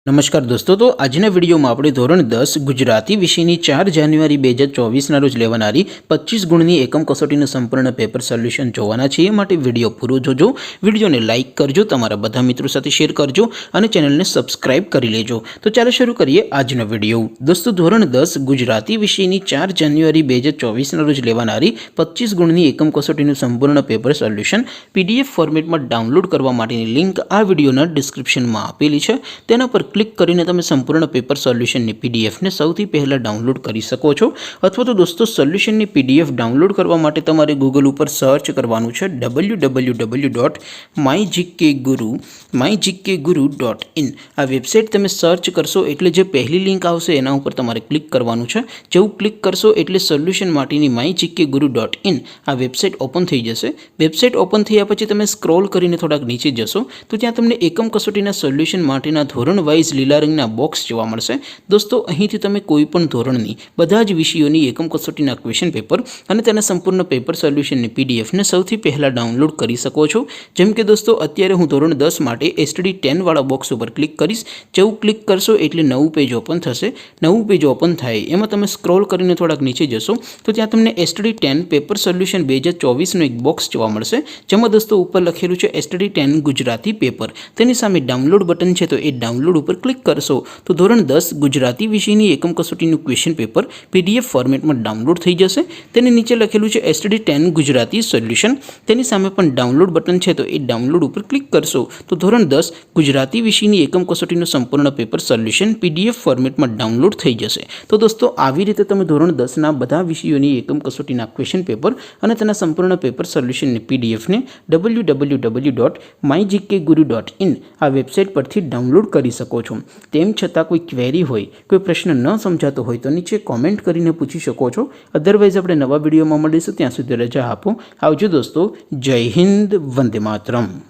नमस्कार दोस्तों, तो आजना वीडियो में આપણે ધોરણ 10 ગુજરાતી વિષયની 4 જાન્યુઆરી 2024 ના રોજ લેવાનારી 25 ગુણની એકમ કસોટીનું સંપૂર્ણ પેપર સોલ્યુશન જોવાના છે। એ માટે વિડિયો પૂરો જોજો, વિડિયોને લાઈક કરજો, તમારા બધા મિત્રો સાથે શેર કરજો અને ચેનલને સબસ્ક્રાઇબ કરી લેજો। તો ચાલો શરૂ કરીએ આજનો વિડિયો। દોસ્તો, ધોરણ 10 ગુજરાતી વિષયની 4 જાન્યુઆરી 2024 ના રોજ લેવાનારી 25 ગુણની એકમ કસોટીનું સંપૂર્ણ પેપર સોલ્યુશન PDF ફોર્મેટમાં ડાઉનલોડ કરવા માટેની લિંક આ વિડિયોના ડિસ્ક્રિપ્શનમાં આપેલી છે। તેના પર ક્લિક કરીને તમે સંપૂર્ણ પેપર સોલ્યુશનની PDF ને સૌથી પહેલા ડાઉનલોડ કરી શકો છો। અથવા તો દોસ્તો, સોલ્યુશનની PDF ડાઉનલોડ કરવા માટે તમારે ગૂગલ ઉપર સર્ચ કરવાનું છે www.mygkguru.in। આ વેબસાઇટ તમે સર્ચ કરશો એટલે જે પહેલી લિંક આવશે એના ઉપર તમારે ક્લિક કરવાનું છે। જેવું ક્લિક કરશો એટલે સોલ્યુશન માટેની mygkguru.in આ વેબસાઇટ ઓપન થઈ જશે। વેબસાઇટ ઓપન થયા પછી તમે સ્ક્રોલ કરીને થોડાક નીચે જશો તો ત્યાં તમને એકમ કસોટીના સોલ્યુશન માટેના ધોરણ વાઇઝ લીલા રંગના બોક્સ જોવા મળશે। દોસ્તો, અહીંથી તમે કોઈ પણ ધોરણની બધા જ વિષયોની એકમ કસોટીના ક્વેશ્ચન પેપર અને તેના સંપૂર્ણ પેપર સોલ્યુશનની PDF ને સૌથી પહેલા ડાઉનલોડ કરી શકો છો। જેમ કે દોસ્તો, અત્યારે હું ધોરણ 10 માટે STD 10 વાળા બોક્સ ઉપર ક્લિક કરીશ। જેવું ક્લિક કરશો એટલે નવું પેજ ઓપન થશે। નવું પેજ ઓપન થાય એમાં તમે સ્ક્રોલ કરીને થોડાક નીચે જશો તો ત્યાં તમને STD 10 પેપર સોલ્યુશન 2024 નું એક બોક્સ જોવા મળશે, જેમાં દોસ્તો ઉપર લખેલું છે STD 10 ગુજરાતી પેપર। તેની સામે ડાઉનલોડ બટન છે, તો એ ડાઉનલોડ ઉપર ક્લિક કરશો તો ધોરણ 10 ગુજરાતી વિષયની એકમ કસોટીનું ક્વેશ્ચન પેપર PDF ફોર્મેટમાં ડાઉનલોડ થઈ જશે। તેની નીચે લખેલું છે STD 10 ગુજરાતી સોલ્યુશન, તેની સામે પણ ડાઉનલોડ બટન છે, તો એ ડાઉનલોડ ઉપર ક્લિક કરશો તો ધોરણ 10 ગુજરાતી વિષયની એકમ કસોટીનું સંપૂર્ણ પેપર સોલ્યુશન PDF ફોર્મેટમાં ડાઉનલોડ થઈ જશે। તો દોસ્તો, આવી રીતે તમે ધોરણ 10 ના બધા વિષયોની એકમ કસોટીના ક્વેશ્ચન પેપર અને તેના સંપૂર્ણ પેપર સોલ્યુશનની PDF ને www.mygkguru.in આ વેબસાઇટ પરથી ડાઉનલોડ કરી શકો છો। તેમ છતાં કોઈ ક્વેરી હોય, કોઈ પ્રશ્ન ન સમજાતો હોય તો નીચે કોમેન્ટ કરીને પૂછી શકો છો। અધરવાઇઝ આપણે નવા વિડીયોમાં મળીશું, ત્યાં સુધી રજા આપો। આવજો દોસ્તો, જય હિન્દ, વંદે માતરમ।